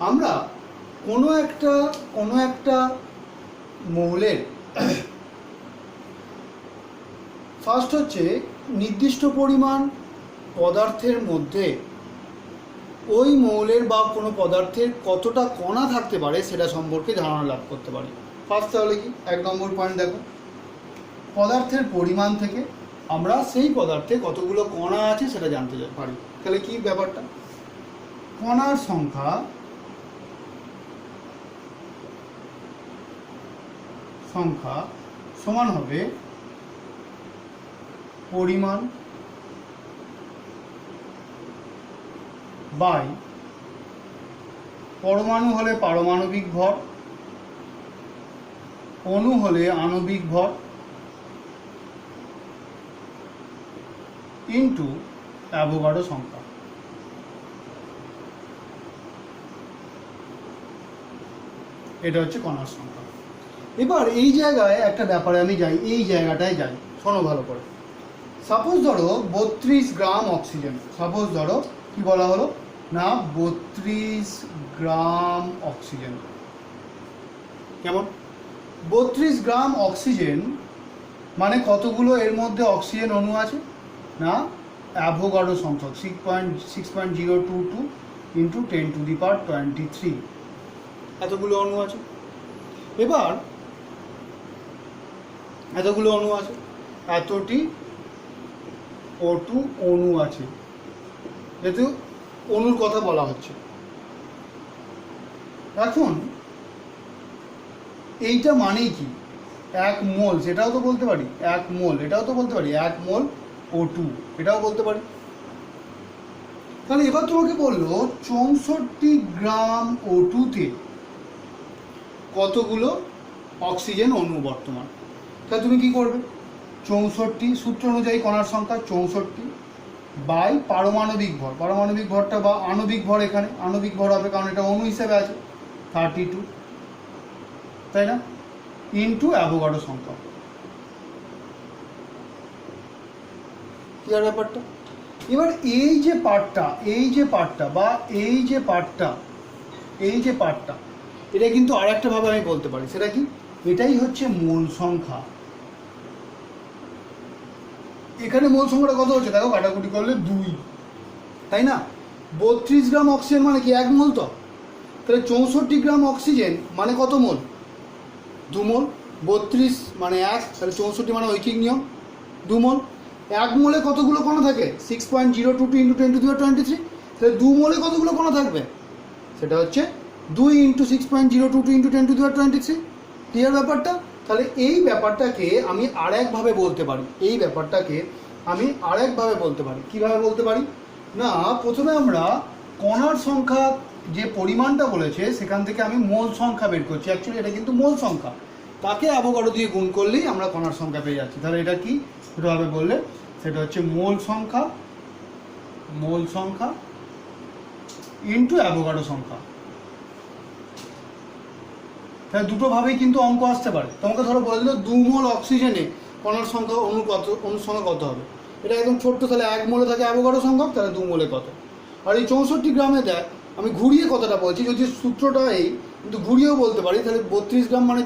আমরা কোনো একটা মৌলের ফার্স্ট হচ্ছে নির্দিষ্ট পরিমাণ পদার্থের মধ্যে ওই মৌলের বা কোনো পদার্থের কতটা কণা থাকতে পারে সেটা সম্পর্কে ধারণা লাভ করতে পারি। ফার্স্ট তাহলে কি 1 নম্বর পয়েন্ট দেখো, পদার্থের পরিমাণ থেকে আমরা সেই পদার্থে কতগুলো কণা আছে সেটা জানতে পারি। তাহলে কি ব্যাপারটা, কণার সংখ্যা সমান হবে পরিমাণ বাই পরমাণু হলে পারমাণবিক ভর, অণু হলে আণবিক ভর, ইন্টু অ্যাভোগাড্রো সংখ্যা। এটা হচ্ছে কণার সংখ্যা। এবার এই জায়গায় একটা ব্যাপারে আমি যাই, এই জায়গাটায় যাই, শোনো ভালো করে। সাপোজ ধরো 32 গ্রাম অক্সিজেন, সাপোজ ধরো কি বলা হলো না 32 গ্রাম অক্সিজেন। কেমন 32 গ্রাম অক্সিজেন মানে কতগুলো এর মধ্যে অক্সিজেন অণু আছে না অ্যাভোগাড্রো সংখ্যক 6.022 ইন্টু 10⁻23 এতগুলো অণু আছে। এবার এতগুলো অণু আছে, এতটি O2 অণু আছে, যেহেতু অণুর কথা বলা হচ্ছে। এখন এইটা মানেই কি 1 মোল, সেটাও তো বলতে পারি 1 মোল, এটাও তো বলতে পারি 1 মোল O2, এটাও বলতে পারি। তাহলে এবার তোমাকে বললো 64 গ্রাম O2-তে কতগুলো অক্সিজেন অণু বর্তমান। তাহলে তুমি কি করবে, 64 সূত্র অনুযায়ী কণার সংখ্যা 64 বাই পারমাণবিক ভর, পারমাণবিক ভরটা বা আণবিক ভর, এখানে আণবিক ভর হবে কারণ এটা অণু হিসেবে আছে 32, তাই না, ইন্টু অ্যাভোগাড্রো সংখ্যা। কি আর ব্যাপারটা। এবার এই যে পার্টটা বা এই যে পার্টটা এটা কিন্তু আর একটা ভাবে আমি বলতে পারি, সেটা কি, এটাই হচ্ছে মোল সংখ্যা। এখানে মোল সংখ্যাটা কত হচ্ছে দেখো, কাটাকুটি করলে 2, তাই না। 32 গ্রাম অক্সিজেন মানে কি 1 মোল, তো তাহলে 64 গ্রাম অক্সিজেন মানে কত মোল, 2 মোল। 32 মানে 1, তাহলে 64 মানে ঐকিক নিয়ম 2 মোল। 1 মোলে কতগুলো কণা থাকে 6.022 ইন্টু 10⁻23, তাহলে 2 মোলে কতগুলো কণা থাকবে, সেটা হচ্ছে 2 ইন্টু 6.022 ইন্টু 10⁻23। ক্লিয়ার ব্যাপারটা। তাহলে এই ব্যাপারটাকে আমি আরেকভাবে বলতে পারি, কীভাবে বলতে পারি না, প্রথমে আমরা কণার সংখ্যা যে পরিমাণটা বলেছে সেখান থেকে আমি মোল সংখ্যা বের করছি, অ্যাকচুয়ালি এটা কিন্তু মোল সংখ্যা, তাকে অ্যাভোগাড্রো দিয়ে গুণ করলেই আমরা কণার সংখ্যা পেয়ে যাচ্ছি। তাহলে এটা কি সেটাভাবে বললে সেটা হচ্ছে মোল সংখ্যা ইন্টু অ্যাভোগাড্রো সংখ্যা। তাহলে দুটোভাবেই কিন্তু অঙ্ক আসতে পারে। তোমাকে ধরো বললো 2 মোল অক্সিজেনে কণার সংখ্যা অণুর সংখ্যা কত হবে, এটা একদম ছোট্ট, তাহলে 1 মোলে থাকে অ্যাভোগাড্রো সংখ্যক, তাহলে 2 মোলে কত। আর এই 64 গ্রামে দেয়, আমি ঘুরিয়ে কথাটা বলছি, যদি সূত্রটা এই কিন্তু ঘুরিয়েও বলতে পারি, তাহলে 32 গ্রাম মানে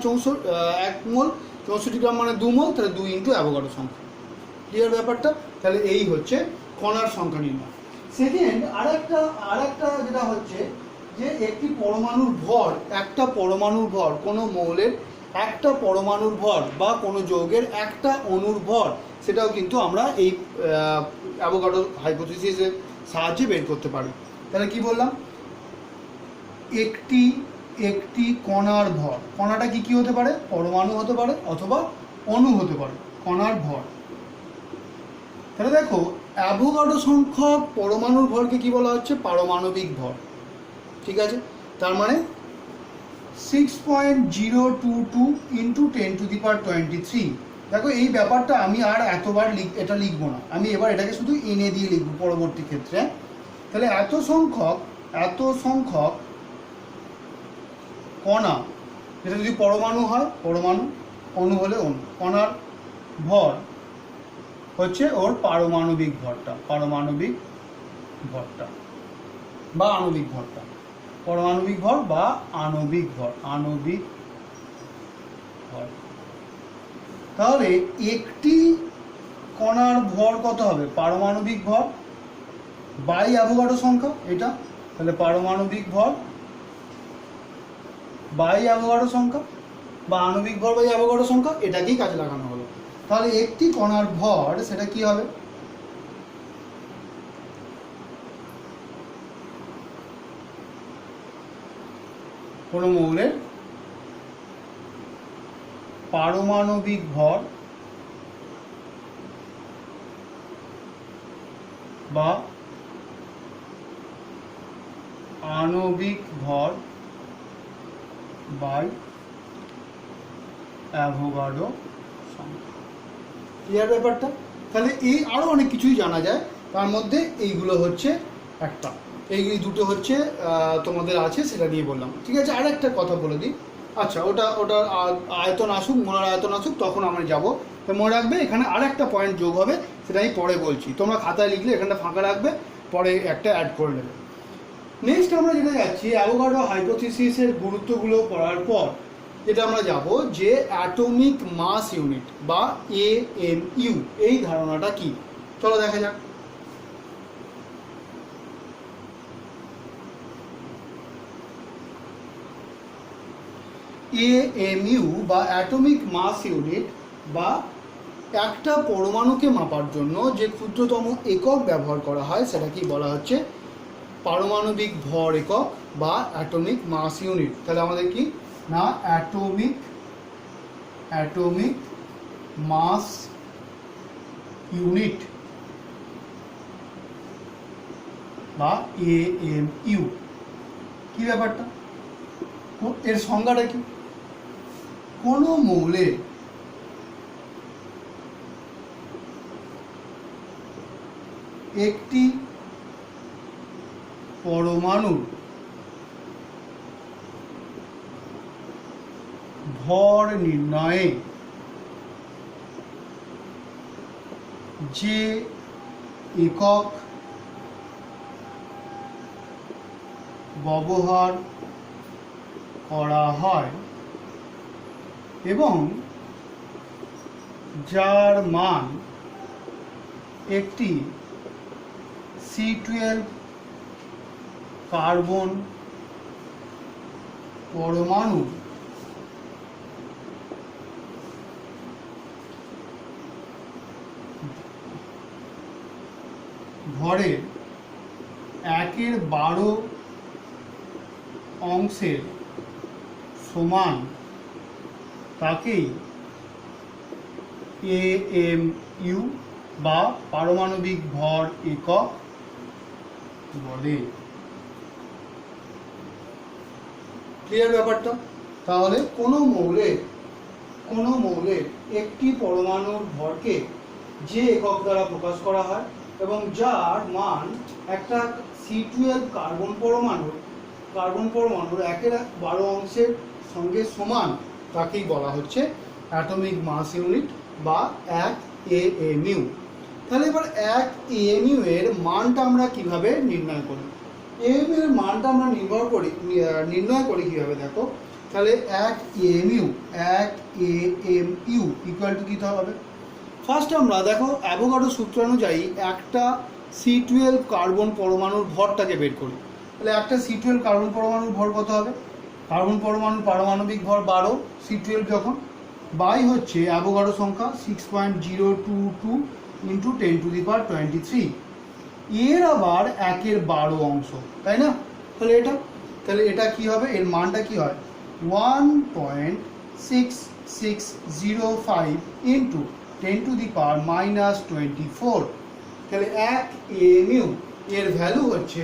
1 মোল, 64 গ্রাম মানে 2 মোল, তাহলে 2 ইন্টু অ্যাভোগাড্রো সংখ্যা। ক্লিয়ার ব্যাপারটা। তাহলে এই হচ্ছে কণার সংখ্যা নির্ণয়। সেকেন্ড আরেকটা যেটা হচ্ছে যে একটা পরমাণুর ভর, কোনো মৌলের একটা পরমাণুর ভর বা কোনো যৌগের একটা অণুর ভর, সেটাও কিন্তু আমরা এই অ্যাভোগাড্রো হাইপোথিসিসের সাহায্যে বের করতে পারি। তাহলে কি বললাম, একটি কণার ভর, কণাটা কি হতে পারে, পরমাণু হতে পারে অথবা অণু হতে পারে, কণার ভর। তাহলে দেখো অ্যাভোগাড্রো সংখ্যক পরমাণুর ভরকে কি বলা হচ্ছে, পারমাণবিক ভর। ঠিক আছে, তার মানে 6.022 ইন্টু 10⁻23। দেখো এই ব্যাপারটা আমি আর এতবার এটা লিখবো না, আমি এবার এটাকে শুধু এনে দিয়ে লিখবো পরবর্তী ক্ষেত্রে। তাহলে এত সংখ্যক কণা, যেটা যদি পরমাণু হয় পরমাণু, অণু হলে অণু, কণার ভর হচ্ছে ওর পারমাণবিক ভরটা, পারমাণবিক ভরটা বা আণবিক ভরটা, পারমাণবিক ভর বা আণবিক ভর, আণবিক ভর। তাহলে একটি কণার ভর কত হবে? পারমাণবিক ভর বাই অ্যাভোগাড্রো সংখ্যা, এটা তাহলে পারমাণবিক ভর বাই অ্যাভোগাড্রো সংখ্যা বা আণবিক ভর বাই অ্যাভোগাড্রো সংখ্যা, এটাকেই কাজে লাগানো হলো। তাহলে একটি কণার ভর সেটা কি হবে? কোনো মৌলের পারমাণবিক ভর বা আণবিক ভর বাই অ্যাভোগাড্রো সংখ্যা। ক্লিয়ার ব্যাপারটা? তাহলে এই আরও অনেক কিছুই জানা যায়, তার মধ্যে এইগুলো হচ্ছে একটা, এই দুটো হচ্ছে তোমাদের আছে, সেটা নিয়ে বললাম। ঠিক আছে, আর একটা কথা বলে দিই। আচ্ছা, ওটা আয়তন আসুক, মোলার আয়তন আসুক, তখন আমরা যাবো। তো মনে রাখবে এখানে আর একটা পয়েন্ট যোগ হবে, সেটা আমি পরে বলছি। তোমরা খাতায় লিখলে এখানটা ফাঁকা রাখবে, পরে একটা অ্যাড করে নেবে। নেক্সট আমরা যেটা যাচ্ছি, অ্যাভোগাড্রো হাইপোথিসিসের গুরুত্বগুলো পড়ার পর যেটা আমরা যাব যে অ্যাটমিক মাস ইউনিট বা AMU, এই ধারণাটা কি, চলো দেখা যাক। AMU বা অ্যাটমিক মাস ইউনিট বা একটা পরমাণুকে মাপার জন্য যে ক্ষুদ্রতম একক ব্যবহার করা হয় সেটাকেই বলা হচ্ছে পারমাণবিক ভর একক বা অ্যাটমিক মাস ইউনিট। তাহলে আমাদের কি না, অ্যাটমিক মাস ইউনিট বা AMU। কি ব্যাপারটা? এর সংজ্ঞাটা কি? কোনো মৌলের একটি পরমাণুর ভর নির্ণয়ে যে একক ব্যবহার করা হয় এবং যার মান একটি C12 কার্বন পরমাণু ভরের 1/12 অংশের সমান তাকেই AMU বা পারমাণবিক ভর একক বলে। ক্লিয়ার ব্যাপারটা? তাহলে কোনো মৌলের একটি পরমাণুর ভরকে যে একক দ্বারা প্রকাশ করা হয় এবং যার মান একটা C12 কার্বন পরমাণুর 1/12 অংশের সঙ্গে সমান, তাকেই বলা হচ্ছে অ্যাটমিক মাস ইউনিট বা 1 AMU। তাহলে এবার 1 AMU এর মানটা আমরা কিভাবে নির্ণয় করি? AMU এর মানটা আমরা নির্ণয় করি কিভাবে দেখো। তাহলে 1 AMU ইকুয়াল টু কী হবে? ফার্স্ট আমরা দেখো অ্যাভোগাড্রো সূত্র অনুযায়ী একটা C12 কার্বন পরমাণুর ভরটাকে বের করি। তাহলে একটা C12 কার্বন পরমাণুর ভর কত হবে? কার্বন পরমাণুর পারমাণবিক ভর 12, C12 যখন, বাই হচ্ছে অ্যাভোগাড্রো সংখ্যা 6.022 ইন্টু 10⁻23। এর আবার 1/12 অংশ, তাই না? তাহলে এটা কি হবে? এর মানটা কি হয়? 1.6605 ইন্টু 10⁻24। তাহলে 1 AMU এর ভ্যালু হচ্ছে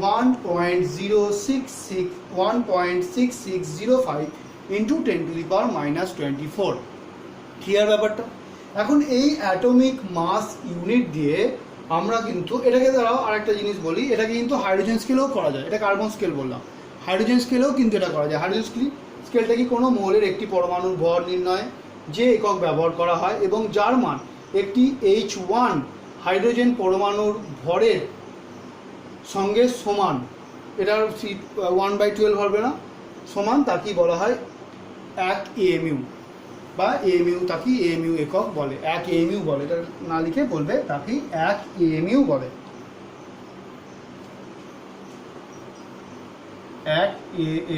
1.6605 ইন্টু 10⁻24। ক্লিয়ার ব্যাপারটা? এখন এই অ্যাটমিক মাস ইউনিট দিয়ে আমরা কিন্তু এটাকে, দাঁড়াও আরেকটা জিনিস বলি, এটাকে কিন্তু হাইড্রোজেন স্কেলেও করা যায়। এটা কার্বন স্কেল বললাম, হাইড্রোজেন স্কেলেও কিন্তু এটা করা যায়। হাইড্রোজেন স্কেলটা কি? কোনো মৌলের একটি পরমাণুর ভর নির্ণয় যে একক ব্যবহার করা হয় এবং যার মান একটি H1 হাইড্রোজেন পরমাণুর ভরের সঙ্গে সমান, এটার 1/12 হবে না, সমান, তাকেই বলা হয় 1 AMU বা AMU, তাকেই AMU একক বলে, 1 AMU বলে, এটা না লিখে বলবে তাকেই 1 AMU বলে, 1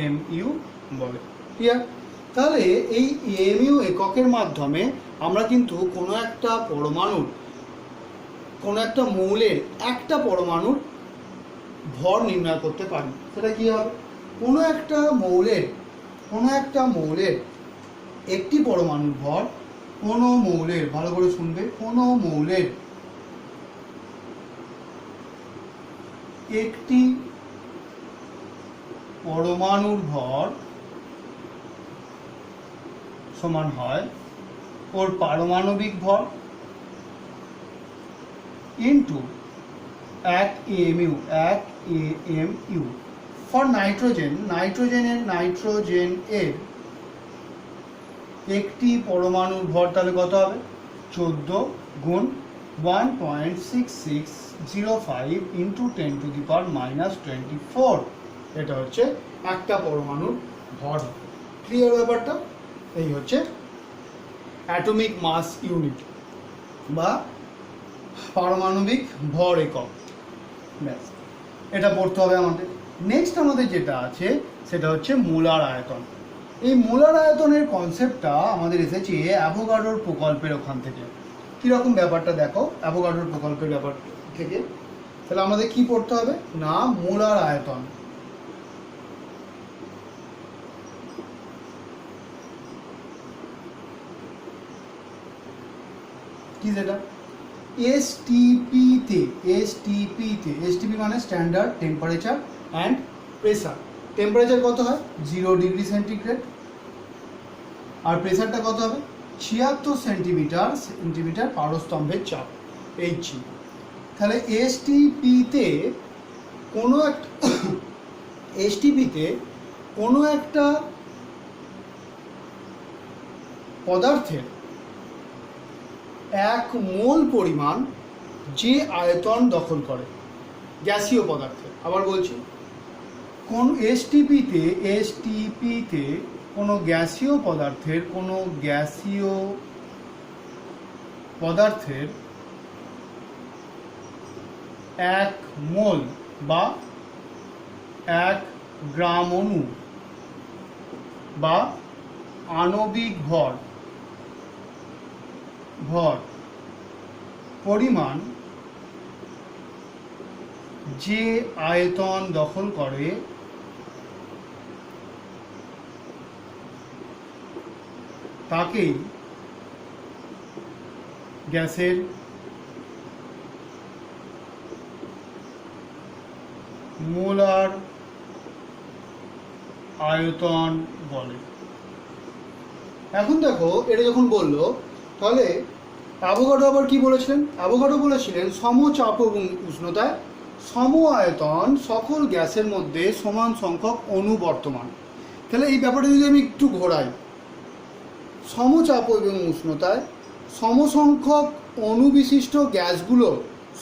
AMU বলে। ক্লিয়ার? তাহলে এই AMU এককের মাধ্যমে আমরা কিন্তু কোনো একটা পরমাণুর, কোনো একটা মৌলের একটা পরমাণুর ভর নির্ণয় করতে পারি। সেটা কি হবে? কোনো একটা মৌলের একটি পরমাণুর ভর, কোনো মৌলের, ভালো করে শুনবে, কোনো মৌলের একটি পরমাণুর ভর সমান হয় ওর পারমাণবিক ভর ইন্টু 1 AMU, 1 AMU। ফর নাইট্রোজেনের একটি পরমাণুর ভর তাহলে কত হবে? 14 গুণ 1.6605 ইন্টু 10⁻⁻²4, এটা হচ্ছে একটা পরমাণুর ভর। ক্লিয়ার ব্যাপারটা? এই হচ্ছে অ্যাটমিক মাস ইউনিট বা পারমাণবিক ভর একক। ব্যাস, এটা পড়তে হবে আমাদের। নেক্সট আমাদের যেটা আছে সেটা হচ্ছে মোলার আয়তন। এই মোলার আয়তনের কনসেপ্টটা আমাদের এসেছে অ্যাভোগাড্রোর প্রকল্পের ওখান থেকে। কীরকম ব্যাপারটা দেখো অ্যাভোগাড্রোর প্রকল্পের ব্যাপার থেকে। তাহলে আমাদের কি পড়তে হবে না, মোলার আয়তন। কি সেটা? এসটিপি মানে standard temperature and pressure. Temperature কত হয়? 0 ডিগ্রি সেন্টিগ্রেড। আর প্রেসারটা কত হবে? 76 সেন্টিমিটার পারস্তম্ভের চাপ, HG। তাহলে এসটিপিতে কোনো একটা পদার্থের 1 মোল পরিমাণ যে আয়তন দখল করে গ্যাসীয় পদার্থে, আবার বলছি, কোন এসটিপিতে কোনো গ্যাসীয় পদার্থের 1 মোল বা 1 গ্রাম অণু বা আণবিক ভর পরিমাণ যে আয়তন দখল করে তাকেই গ্যাসের মোলার আয়তন বলে। এখন দেখো এটা যখন বললো, তাহলে অ্যাভোগাড্রো আবার কি বলেছিলেন? অ্যাভোগাড্রো বলেছিলেন সমচাপ এবং উষ্ণতায় সম আয়তন সকল গ্যাসের মধ্যে সমান সংখ্যক অণু বর্তমান। তাহলে এই ব্যাপারটা যদি আমি একটু ঘোরাই, সমচাপ এবং উষ্ণতায় সমসংখ্যক অণু বিশিষ্ট গ্যাসগুলো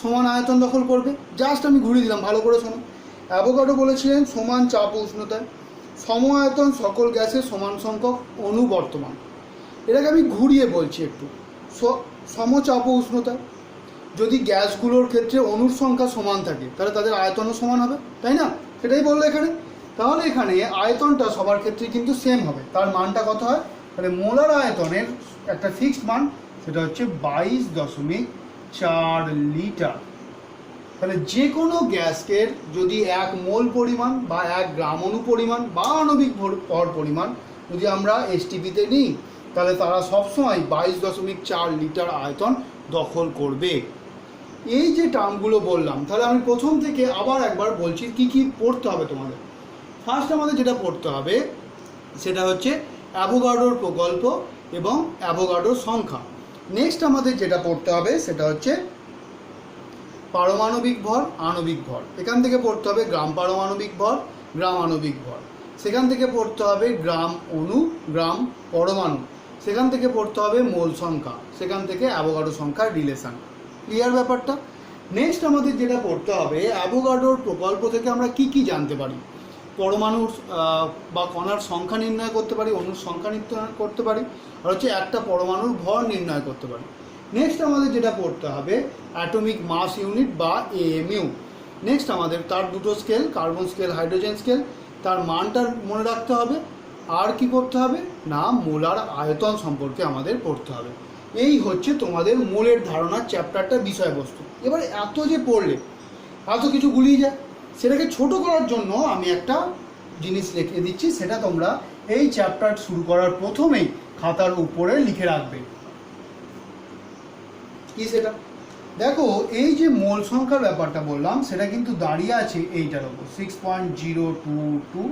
সমান আয়তন দখল করবে। জাস্ট আমি ঘুরিয়ে দিলাম, ভালো করে শোনো। অ্যাভোগাড্রো বলেছিলেন সমান চাপ ও উষ্ণতায় সম আয়তন সকল গ্যাসের সমান সংখ্যক অণু বর্তমান। এটাকে আমি ঘুরিয়ে বলছি একটু, সমচাপ ও উষ্ণতায় যদি গ্যাসগুলোর ক্ষেত্রে অণুর সংখ্যা সমান থাকে তাহলে তাদের আয়তনও সমান হবে, তাই না? সেটাই বললো এখানে। তাহলে এখানে আয়তনটা সবার ক্ষেত্রে কিন্তু সেম হবে। তার মানটা কত হয়? তাহলে মোলার আয়তনের একটা ফিক্সড মান, সেটা হচ্ছে 22.4 লিটার। তাহলে যে কোনো গ্যাসের যদি 1 মোল পরিমাণ বা 1 গ্রাম অণু পরিমাণ বা আণবিক ভর পরিমাণ যদি আমরা এসটিপিতে নিই, তাহলে তারা সবসময় 22.4 লিটার আয়তন দখল করবে। এই যে টার্মগুলো বললাম, তাহলে আমি প্রথম থেকে আবার একবার বলছি কি কি পড়তে হবে তোমাদের। ফার্স্ট আমাদের যেটা পড়তে হবে সেটা হচ্ছে অ্যাভোগাড্রোর প্রকল্প এবং অ্যাভোগাড্রোর সংখ্যা। নেক্সট আমাদের যেটা পড়তে হবে সেটা হচ্ছে পারমাণবিক ভর, আণবিক ভর। এখান থেকে পড়তে হবে গ্রাম পারমাণবিক ভর, গ্রাম আণবিক ভর। সেখান থেকে পড়তে হবে গ্রাম অণু, গ্রাম পরমাণু। সেখান থেকে পড়তে হবে মোল সংখ্যা, সেখান থেকে অ্যাভোগাড্রো সংখ্যার রিলেশন। ক্লিয়ার ব্যাপারটা? নেক্সট আমাদের যেটা পড়তে হবে, অ্যাভোগাড্রোর প্রকল্প থেকে আমরা কি কি জানতে পারি। পরমাণুর বা কণার সংখ্যা নির্ণয় করতে পারি, অণুর সংখ্যা নির্ণয় করতে পারি, আর হচ্ছে একটা পরমাণুর ভর নির্ণয় করতে পারি। নেক্সট আমাদের যেটা পড়তে হবে অ্যাটমিক মাস ইউনিট বা এএমইউ। নেক্সট আমাদের তার দুটো scale, carbon scale, hydrogen scale, তার মানটা মনে রাখতে হবে। আর কি করতে হবে না, মোলার আয়তন সম্পর্কে আমাদের পড়তে হবে। এই হচ্ছে তোমাদের মোলের ধারণার চ্যাপ্টারটা বিষয়বস্তু। এবার এত যে পড়লে এত কিছু গুলিয়ে যায়, সেটাকে ছোট করার জন্য আমি একটা জিনিস লিখে দিচ্ছি, সেটা তোমরা এই চ্যাপ্টার শুরু করার প্রথমেই খাতার উপরে লিখে রাখবে। কি সেটা? দেখো, এই যে মোল সংখ্যার ব্যাপারটা বললাম, সেটা কিন্তু দাঁড়িয়ে আছে এইটার ওপর 6.022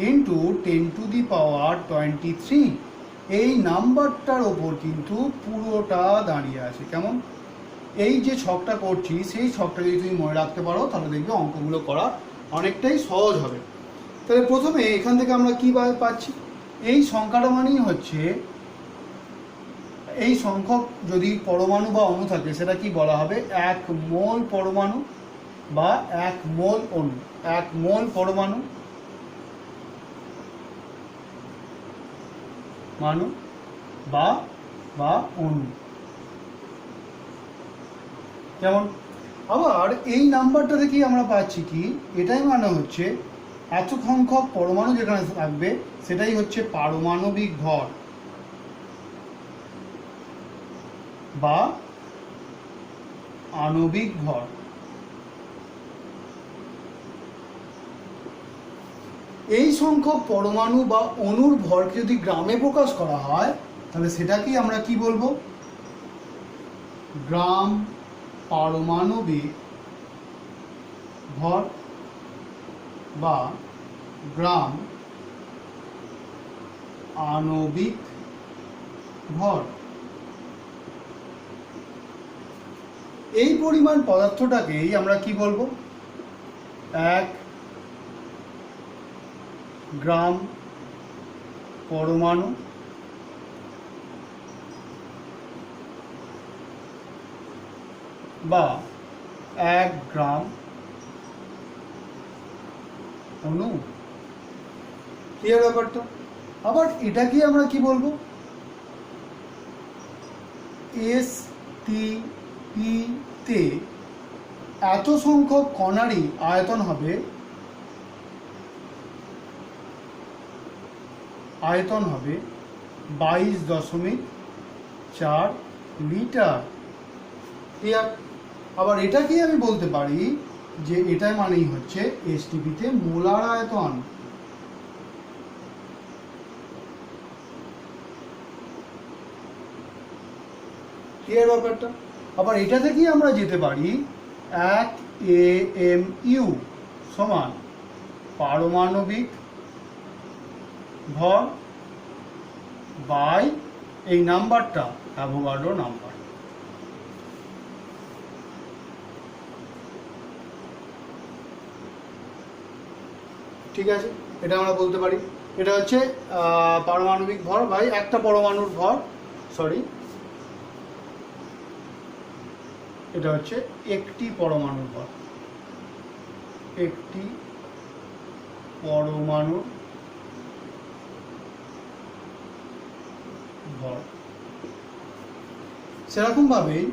ইন্টু 10⁻23। এই নাম্বারটার ওপর কিন্তু পুরোটা দাঁড়িয়ে আছে। কেমন? এই যে ছকটা করছি, সেই ছকটা যদি তুমি মনে রাখতে পারো, তাহলে দেখবে অঙ্কগুলো করা অনেকটাই সহজ হবে। তাহলে প্রথমে এখান থেকে আমরা কী পাচ্ছি, এই সংখ্যাটা মানেই হচ্ছে, এই সংখ্যক যদি পরমাণু বা অণু থাকে, সেটা কি বলা হবে, 1 মোল পরমাণু বা 1 মোল অণু। 1 মোল পরমাণু বা অণু। যেমন আবার এই নাম্বারটা থেকেই আমরা পাচ্ছি কি, এটাই মানে হচ্ছে এত সংখ্যক পরমাণু যেখানে থাকবে, সেটাই হচ্ছে পারমাণবিক ভর বা আণবিক ভর। এই সংখ্যক পরমাণু বা অণুর ভরকে যদি গ্রামে প্রকাশ করা হয়, তাহলে সেটাকেই আমরা কি বলবো, গ্রাম পারমাণবিক ভর বা গ্রাম আণবিক ভর। এই পরিমাণ পদার্থটাকেই আমরা কি বলবো, 1 গ্রাম পরমাণু বা 1 গ্রাম অণু। ক্লিয়ার ব্যাপারটা? আবার এটাকে আমরা কি বলবো, STP তে এত সংখ্যক কণারই আয়তন হবে 22.4 লিটার। ক্লিয়ার? আবার এটাকেই আমি বলতে পারি যে এটাই মানেই হচ্ছে এসটিপিতে মোলার আয়তন। ক্লিয়ার ব্যাপারটা? আবার এটা থেকেই আমরা যেতে পারি 1 AMU সমান পারমাণবিক ভর বাই এই নাম্বারটা অ্যাভোগাড্রো নাম্বার। ঠিক আছে, এটা আমরা বলতে পারি। এটা হচ্ছে পারমাণবিক ভর বাই একটা পরমাণুর ভর, এটা হচ্ছে একটি পরমাণুর ভর, একটি পরমাণুর ভর। সেরকমভাবেই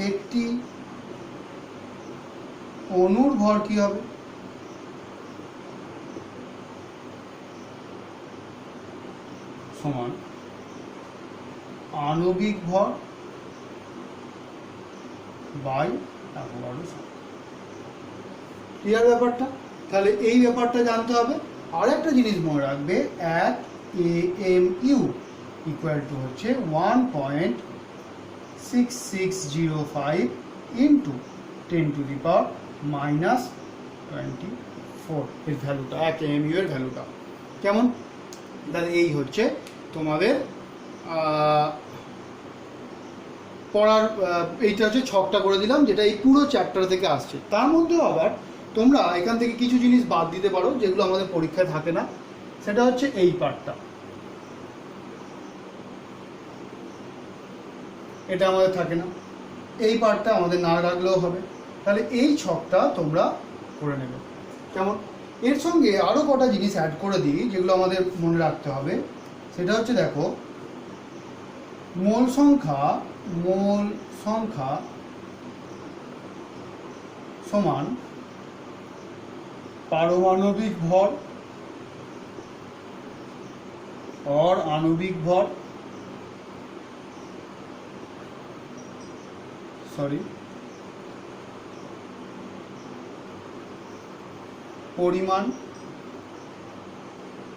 একটি অণুর ভর কি হবে, সমান আণবিক ভর বাই অ্যাভোগাড্রো সংখ্যা। ক্লিয়ার ব্যাপারটা? তাহলে এই ব্যাপারটা জানতে হবে। আর একটা জিনিস মনে রাখবে, 1 AMU ইকুয়াল টু হচ্ছে 1.6605 ইন্টু 10⁻⁻24 এর ভ্যালুটা, 1 AMU এর ভ্যালুটা। কেমন? তাহলে এই হচ্ছে তোমাদের পড়ার, এইটা হচ্ছে ছকটা করে দিলাম, যেটা এই পুরো চ্যাপ্টার থেকে আসছে। তার মধ্যেও আবার তোমরা এখান থেকে কিছু জিনিস বাদ দিতে পারো, যেগুলো আমাদের পরীক্ষায় থাকে না। সেটা হচ্ছে এই পার্টটা। এটা আমাদের থাকে না, এই পার্টটা আমাদের না রাখলেও হবে। তাহলে এই ছকটা তোমরা করে নেবে। কেমন? এর সঙ্গে আরও কটা জিনিস অ্যাড করে দিই যেগুলো আমাদের মনে রাখতে হবে। সেটা হচ্ছে দেখো, মোল সংখ্যা সমান পারমাণবিক ভর और आणविक भर,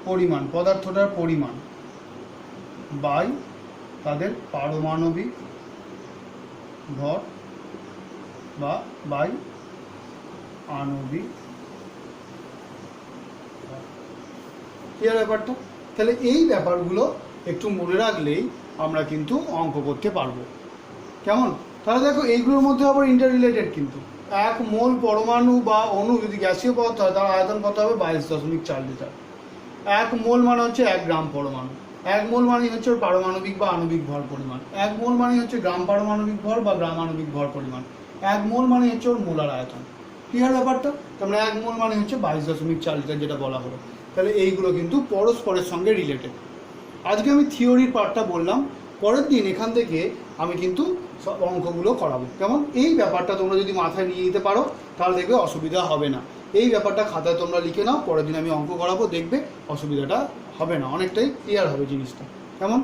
পরিমাণ পদার্থটার পরিমাণ বাই তাদের পারমাণবিক ভর বা বাই আণবিক ভর। ক্লিয়ার ব্যাপারটা? তাহলে এই ব্যাপারগুলো একটু মনে রাখলেই আমরা কিন্তু অঙ্ক করতে পারবো। কেমন? তাহলে দেখো এইগুলোর মধ্যে আবার ইন্টার রিলেটেড, কিন্তু 1 মোল পরমাণু বা অণু যদি গ্যাসীয় পদার্থ হয় তার আয়তন কত হবে? 22.4 লিটার। 1 মোল মানে হচ্ছে 1 গ্রাম পরমাণু। 1 মোল মানে হচ্ছে ওর পারমাণবিক বা আণবিক ভর পরিমাণ। 1 মোল মানে হচ্ছে গ্রাম পারমাণবিক ভর বা গ্রাম আণবিক ভর পরিমাণ। 1 মোল মানে হচ্ছে ওর মোলার আয়তন। ক্লিয়ার ব্যাপারটা? তোমরা 1 মোল মানে হচ্ছে 22.4 লিটার যেটা বলা হলো। তাহলে এইগুলো কিন্তু পরস্পরের সঙ্গে রিলেটেড। আজকে আমি থিওরির পার্টটা বললাম, পরের দিন এখান থেকে আমি কিন্তু সব অঙ্কগুলো করাবো। কেমন? এই ব্যাপারটা তোমরা যদি মাথায় নিয়ে নিতে পারো তাহলে দেখবে অসুবিধা হবে না। এই ব্যাপারটা খাতায় তোমরা লিখে নাও, পরের দিন আমি অঙ্ক করাবো, দেখবে অসুবিধাটা হবে না, অনেকটাই ক্লিয়ার হবে জিনিসটা। কেমন?